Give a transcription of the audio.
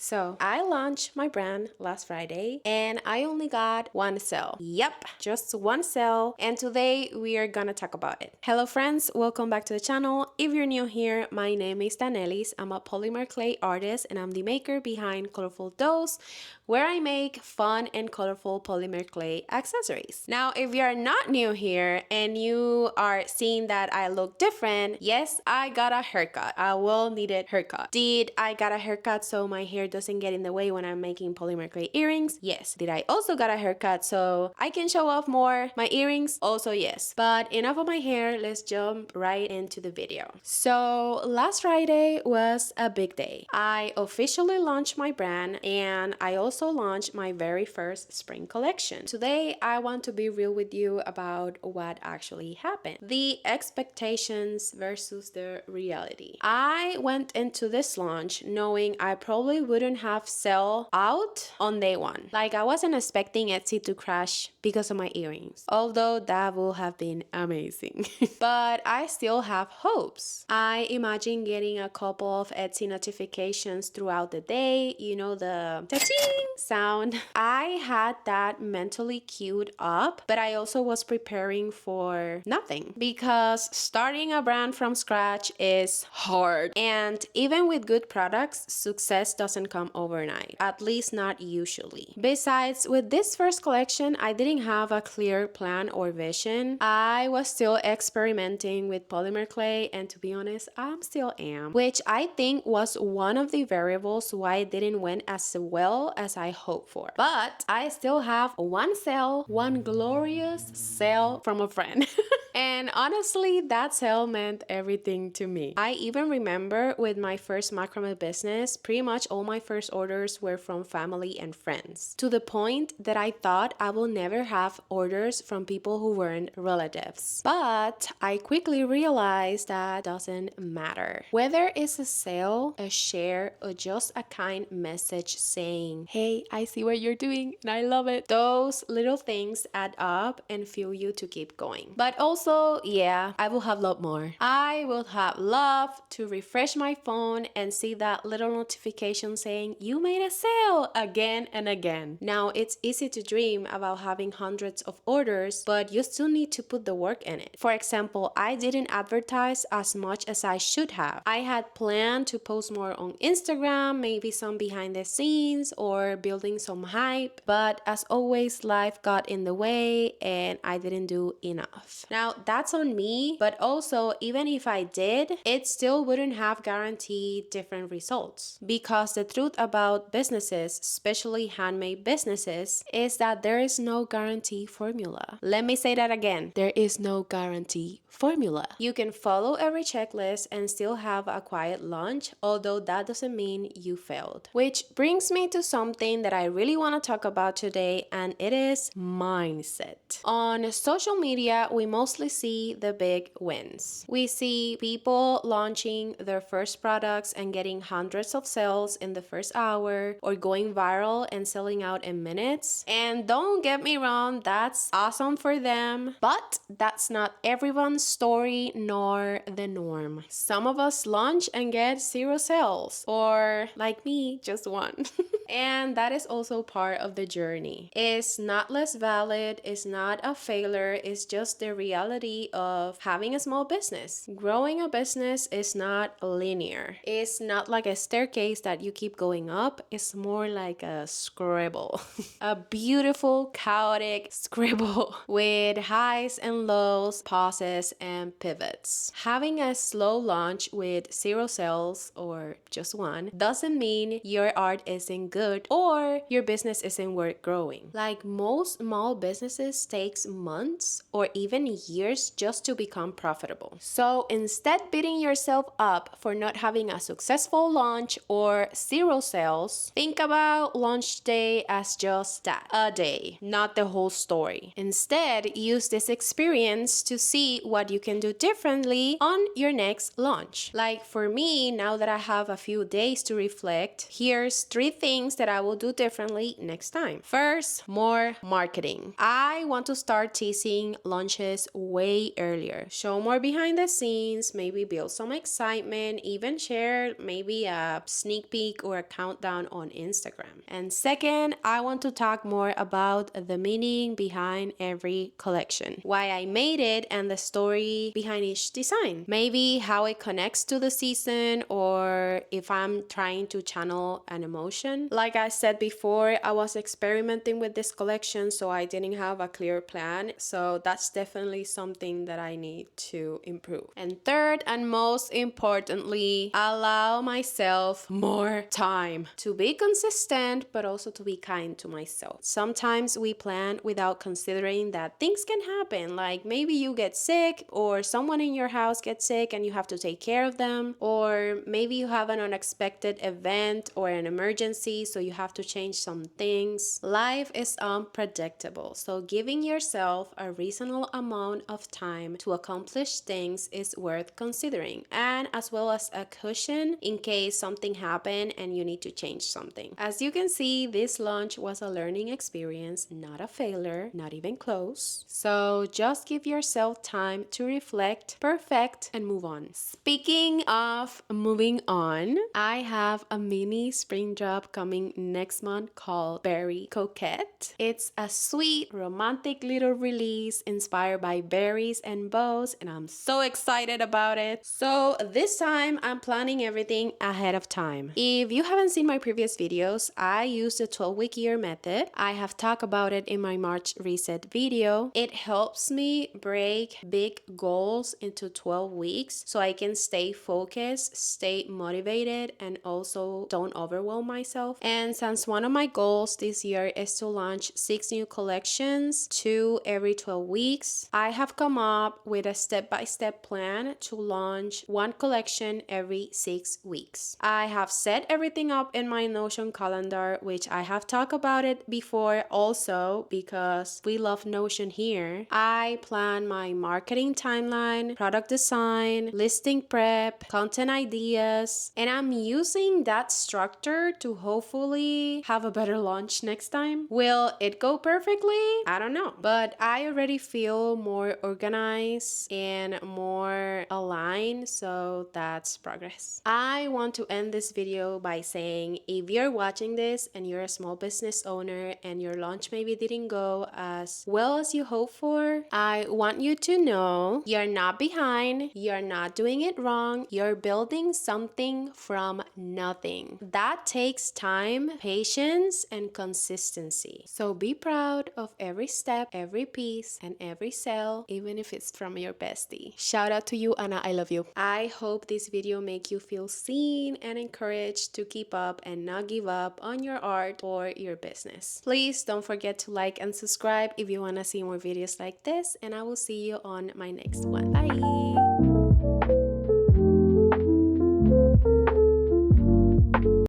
So I launched my brand last Friday and I only got one sale. Yep, just one sale. And today we are gonna talk about it. Hello friends, welcome back to the channel. If you're new here, my name is Danelis. I'm a polymer clay artist and I'm the maker behind Colorful Doughs, where I make fun and colorful polymer clay accessories. Now, if you're not new here and you are seeing that I look different, yes, I got a haircut, a well-needed haircut. Did I got a haircut so my hair doesn't get in the way when I'm making polymer clay earrings? Yes. Did I also got a haircut so I can show off more my earrings? Also yes. But enough of my hair, let's jump right into the video. So last Friday was a big day. I officially launched my brand and I also launched my very first spring collection. Today, I want to be real with you about what actually happened. The expectations versus the reality. I went into this launch knowing I probably wouldn't have sell out on day one. Like I wasn't expecting Etsy to crash because of my earrings, although that would have been amazing. But I still have hopes. I imagine getting a couple of Etsy notifications throughout the day, you know, the ta-ching sound. I had that mentally queued up, but I also was preparing for nothing because starting a brand from scratch is hard. And even with good products, success doesn't come overnight, at least not usually. Besides, with this first collection, I didn't have a clear plan or vision. I was still experimenting with polymer clay, and to be honest, I still am, which I think was one of the variables why it didn't went as well as I hoped for. But I still have one sale, one glorious sale from a friend. And honestly, that sale meant everything to me. I even remember with my first macrame business, pretty much all my first orders were from family and friends, to the point that I thought I will never have orders from people who weren't relatives. But I quickly realized that doesn't matter. Whether it's a sale, a share, or just a kind message saying, hey, I see what you're doing and I love it. Those little things add up and fuel you to keep going. But also, yeah, I will have loved more. I would have loved to refresh my phone and see that little notification saying you made a sale again and again. Now, it's easy to dream about having hundreds of orders, but you still need to put the work in it. For example, I didn't advertise as much as I should have. I had planned to post more on Instagram, maybe some behind the scenes or building some hype, but as always, life got in the way and I didn't do enough. Now, that's on me, but also even if I did, it still wouldn't have guaranteed different results, because the truth about businesses, especially handmade businesses, is that there is no guarantee formula. Let me say that again. There is no guarantee formula. You can follow every checklist and still have a quiet launch, although that doesn't mean you failed. Which brings me to something that I really want to talk about today, and it is mindset. On social media, we mostly see the big wins. We see people launching their first products and getting hundreds of sales in the first hour, or going viral and selling out in minutes. And don't get me wrong, that's awesome for them, but that's not everyone's story nor the norm. Some of us launch and get 0 sales, or like me, just one. And that is also part of the journey. It's not less valid, it's not a failure, it's just the reality of having a small business. Growing a business is not linear. It's not like a staircase that you keep going up, it's more like a scribble. A beautiful, chaotic scribble with highs and lows, pauses, and pivots. Having a slow launch with 0 sales, or just one, doesn't mean your art isn't good or your business isn't worth growing. Like most small businesses takes months or even years just to become profitable. So instead beating yourself up for not having a successful launch or 0 sales, think about launch day as just that, a day, not the whole story. Instead, use this experience to see what you can do differently on your next launch. Like for me, now that I have a few days to reflect, here's 3 things things that I will do differently next time. First, more marketing. I want to start teasing launches way earlier. Show more behind the scenes, maybe build some excitement, even share maybe a sneak peek or a countdown on Instagram. And second, I want to talk more about the meaning behind every collection, why I made it, and the story behind each design. Maybe how it connects to the season, or if I'm trying to channel an emotion. Like I said before, I was experimenting with this collection, so I didn't have a clear plan. So that's definitely something that I need to improve. And third, and most importantly, allow myself more time to be consistent, but also to be kind to myself. Sometimes we plan without considering that things can happen, like maybe you get sick, or someone in your house gets sick and you have to take care of them, or maybe you have an unexpected event or an emergency, so you have to change some things. Life is unpredictable, so giving yourself a reasonable amount of time to accomplish things is worth considering, and as well as a cushion in case something happened and you need to change something. As you can see, this launch was a learning experience, not a failure, not even close. So just give yourself time to reflect, perfect, and move on. Speaking of moving on, I have a mini spring drop coming next month called Berry Coquette. It's a sweet, romantic little release inspired by berries and bows, and I'm so excited about it. So this time I'm planning everything ahead of time. If you haven't seen my previous videos, I use the 12-week year method. I have talked about it in my March reset video. It helps me break big goals into 12 weeks so I can stay focused, stay motivated, and also don't overwhelm myself. And since one of my goals this year is to launch 6 new collections, 2 every 12 weeks, I have come up with a step-by-step plan to launch 1 collection every 6 weeks. I have set everything up in my Notion calendar, which I have talked about it before also because we love Notion here. I plan my marketing timeline, product design, listing prep, content ideas, and I'm using that structure to hopefully have a better launch next time. Will it go perfectly? I don't know, but I already feel more organized and more aligned, so that's progress. I want to end this video by saying, if you're watching this and you're a small business owner and your launch maybe didn't go as well as you hoped for, I want you to know you're not behind, you're not doing it wrong, you're building something from nothing. That takes time, patience, and consistency. So be proud of every step, every piece, and every sale, even if it's from your bestie. Shout out to you, Anna. I love you. I hope this video make you feel seen and encouraged to keep up and not give up on your art or your business. Please don't forget to like and subscribe if you want to see more videos like this, and I will see you on my next one. Bye!